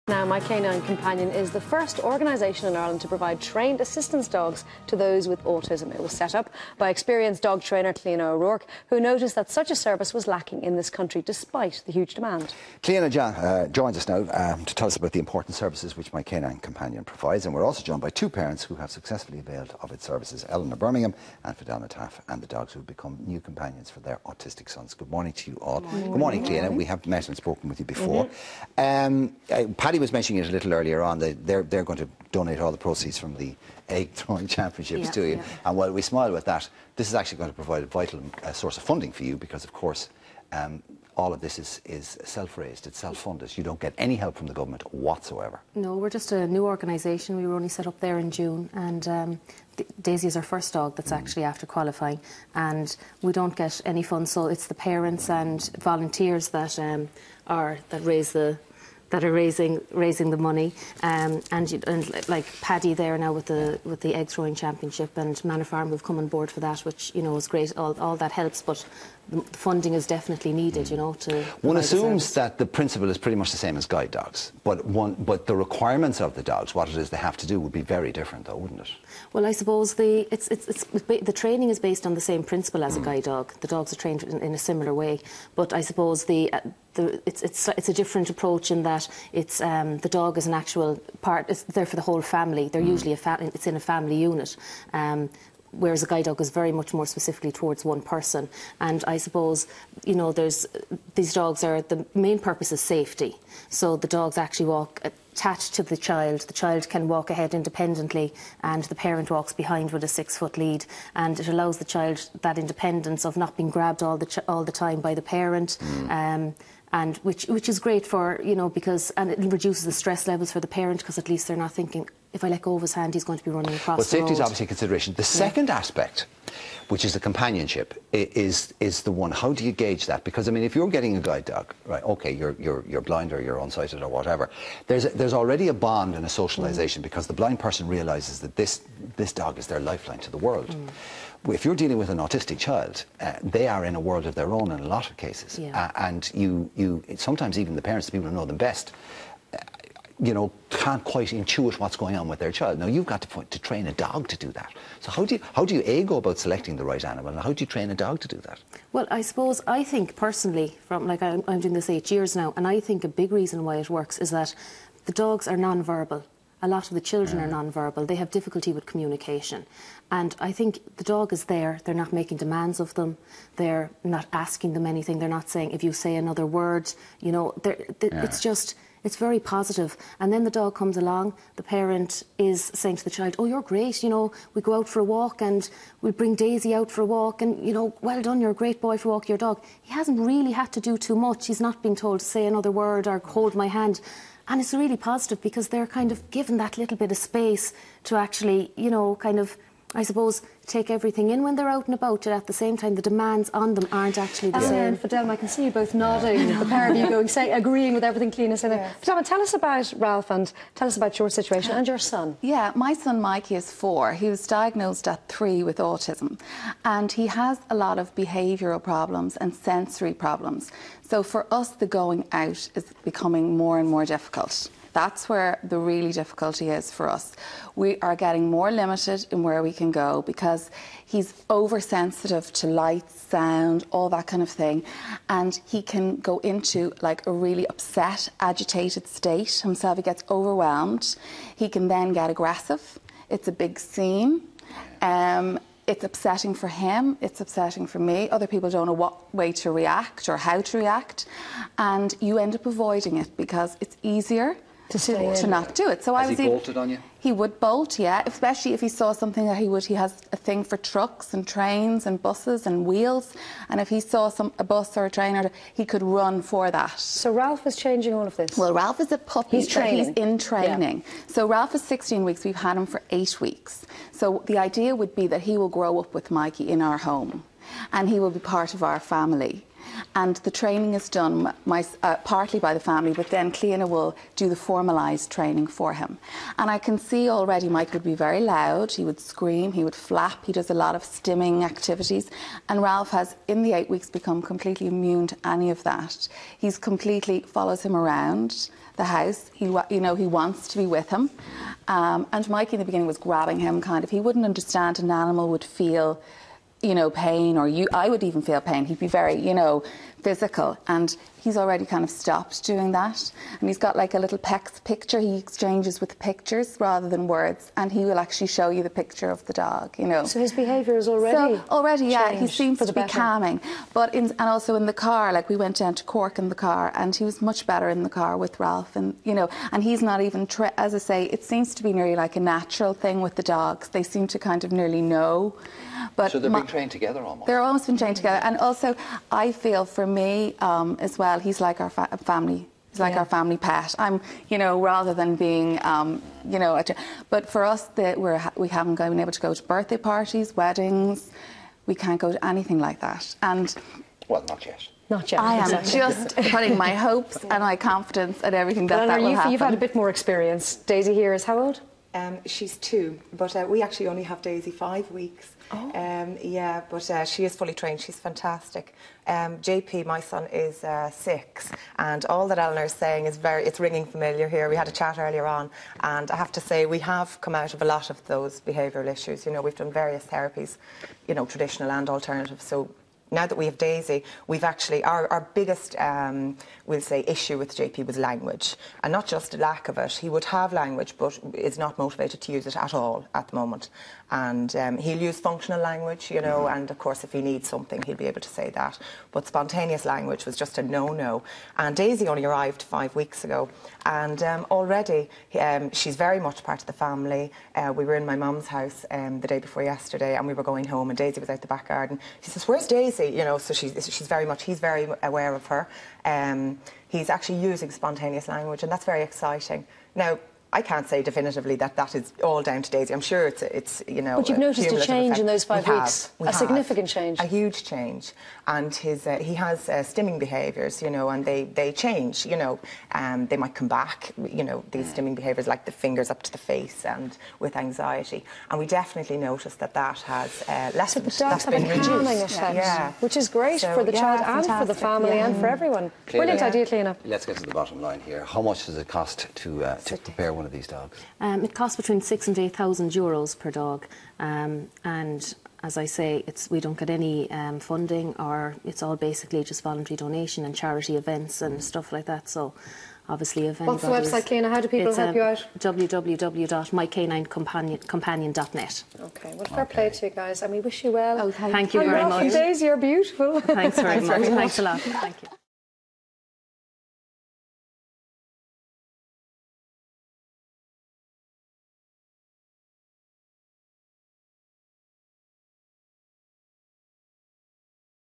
Now, My Canine Companion is the first organisation in Ireland to provide trained assistance dogs to those with autism. It was set up by experienced dog trainer Cliona O'Rourke, who noticed that such a service was lacking in this country despite the huge demand. Cliona joins us now to tell us about the important services which My Canine Companion provides, and we're also joined by two parents who have successfully availed of its services, Eleanor Bermingham and Fidelma Taaffe, and the dogs who have become new companions for their autistic sons. Good morning to you all. Good morning, Cliona. We have met and spoken with you before. Paddy was mentioning it a little earlier on that they're going to donate all the proceeds from the egg throwing championships to you. And while we smile at that, this is actually going to provide a vital source of funding for you because, of course, all of this is self-raised, it's self-funded. You don't get any help from the government whatsoever. No, we're just a new organisation. We were only set up there in June, and Daisy is our first dog that's actually after qualifying, and we don't get any funds, so it's the parents and volunteers that are raising the money, and like Paddy there now with the egg throwing championship, and Manor Farm have come on board for that, which is great. All that helps, but the funding is definitely needed. To one assumes that the principle is pretty much the same as guide dogs, but the requirements of the dogs, what it is they have to do, would be very different, though, wouldn't it? Well, I suppose the training is based on the same principle as a guide dog. The dogs are trained in a similar way, but I suppose it's a different approach in that it's the dog is an actual part. It's there for the whole family. They're usually it's in a family unit. Whereas a guide dog is very much more specifically towards one person. And I suppose, these dogs are, the main purpose is safety. So the dogs actually walk attached to the child can walk ahead independently, and the parent walks behind with a 6-foot lead, and it allows the child that independence of not being grabbed all the time by the parent. And which is great for, because, and it reduces the stress levels for the parent, because at least they're not thinking, if I let go of his hand, he's going to be running across the road. Well, safety is obviously a consideration. The second aspect, which is the companionship, is the one. How do you gauge that? Because, I mean, if you're getting a guide dog, right, OK, you're blind or you're unsighted or whatever, there's already a bond and a socialisation, because the blind person realises that this dog is their lifeline to the world. If you're dealing with an autistic child, they are in a world of their own in a lot of cases. And you sometimes even the parents, the people who know them best, can't quite intuit what's going on with their child. Now, you've got to train a dog to do that. So how do you go about selecting the right animal, and how do you train a dog to do that? Well, I think personally, I'm doing this 8 years now, and I think a big reason why it works is that the dogs are non-verbal. A lot of the children are non-verbal. They have difficulty with communication. And I think the dog is there. They're not making demands of them. They're not asking them anything. They're not saying, if you say another word, it's very positive. And then the dog comes along, the parent is saying to the child, oh, you're great, we go out for a walk and we bring Daisy out for a walk, and, well done, you're a great boy for walking your dog. He hasn't really had to do too much. He's not being told to say another word or hold my hand. And it's really positive, because they're kind of given that little bit of space to actually, I suppose, take everything in when they're out and about. And at the same time, the demands on them aren't actually the same. And Fidelma, I can see you both nodding, the pair of you agreeing with everything Cliona said there. Fidelma, tell us about Ralph, and tell us about your situation and your son. Yeah, my son Mikey is 4. He was diagnosed at 3 with autism, and he has a lot of behavioural problems and sensory problems. So for us, the going out is becoming more and more difficult. That's where the really difficulty is for us. We are getting more limited in where we can go, because he's oversensitive to light, sound, all that kind of thing. And he can go into like a really upset, agitated state himself. He gets overwhelmed. He can then get aggressive. It's a big scene. It's upsetting for him, it's upsetting for me. Other people don't know what way to react or how to react. And you end up avoiding it, because it's easier to not do it. So Has he bolted on you? He would bolt, yeah, especially if he saw something that he has a thing for trucks and trains and buses and wheels, and if he saw a bus or a train, he could run for that. So Ralph is changing all of this? Well, Ralph is a puppy. He's training. He's in training. Yeah. So Ralph is 16 weeks. We've had him for 8 weeks. So the idea would be that he will grow up with Mikey in our home, and he will be part of our family. And the training is done partly by the family, but then Cliona will do the formalised training for him. And I can see already Mike would be very loud, he would scream, he would flap, he does a lot of stimming activities. And Ralph has, in the 8 weeks, become completely immune to any of that. He's completely follows him around the house. He wants to be with him. And Mikey in the beginning was grabbing him, kind of. He wouldn't understand an animal would feel, pain, or I would even feel pain. He'd be very, physical. And he's already kind of stopped doing that. And he's got like a little picture he exchanges with pictures rather than words. And he will actually show you the picture of the dog, So his behaviour is already yeah, he seems to be calming. But and also in the car, like we went down to Cork in the car, and he was much better in the car with Ralph. And, and he's not even, as I say, it seems to be nearly like a natural thing with the dogs. They seem to kind of nearly know. But so they're being trained together almost? They're almost been trained together. And also, I feel for me as well, he's like our family. He's like our family pet. I'm, rather than being, but for us, we haven't been able to go to birthday parties, weddings. We can't go to anything like that. And well, not yet. Not yet. I am just putting my hopes and my confidence and everything that will happen. You've had a bit more experience. Daisy here is how old? She's 2, but we actually only have Daisy 5 weeks. Oh. Yeah, but she is fully trained. She's fantastic. JP, my son, is 6, and all that Eleanor is saying is it's ringing familiar here. We had a chat earlier on, and I have to say we have come out of a lot of those behavioural issues. We've done various therapies, traditional and alternative. So now that we have Daisy, we've actually, our biggest, we'll say, issue with JP was language. And not just a lack of it. He would have language, but is not motivated to use it at all at the moment. And he'll use functional language, and of course if he needs something, he'll be able to say that. But spontaneous language was just a no-no. And Daisy only arrived 5 weeks ago. And already, she's very much part of the family. We were in my mum's house the day before yesterday, and we were going home, and Daisy was out the back garden. She says, "Where's Daisy?" So he's very aware of her. He's actually using spontaneous language, and that's very exciting. Now, I can't say definitively that is all down to Daisy. I'm sure it's But you've noticed a change in those 5 weeks? A significant change? A huge change. And he has stimming behaviours, and they change, they might come back, these stimming behaviours like the fingers up to the face and with anxiety. And we definitely noticed that has lessened. So the dogs have a calming effect, which is great for the child and for the family and for everyone. Brilliant idea, Cliona. Let's get to the bottom line here. How much does it cost to prepare one of these dogs? It costs between €6,000 and €8,000 per dog, and as I say, we don't get any funding, or it's all basically just voluntary donation and charity events and stuff like that. So obviously, if what's the website, Cliona? How do people help you out? www.mycaninecompanion.net. Okay, well, fair play to you guys, and we wish you well. Thank you very much. Daisy, you're beautiful. Thanks very much. Thanks a lot. Thank you.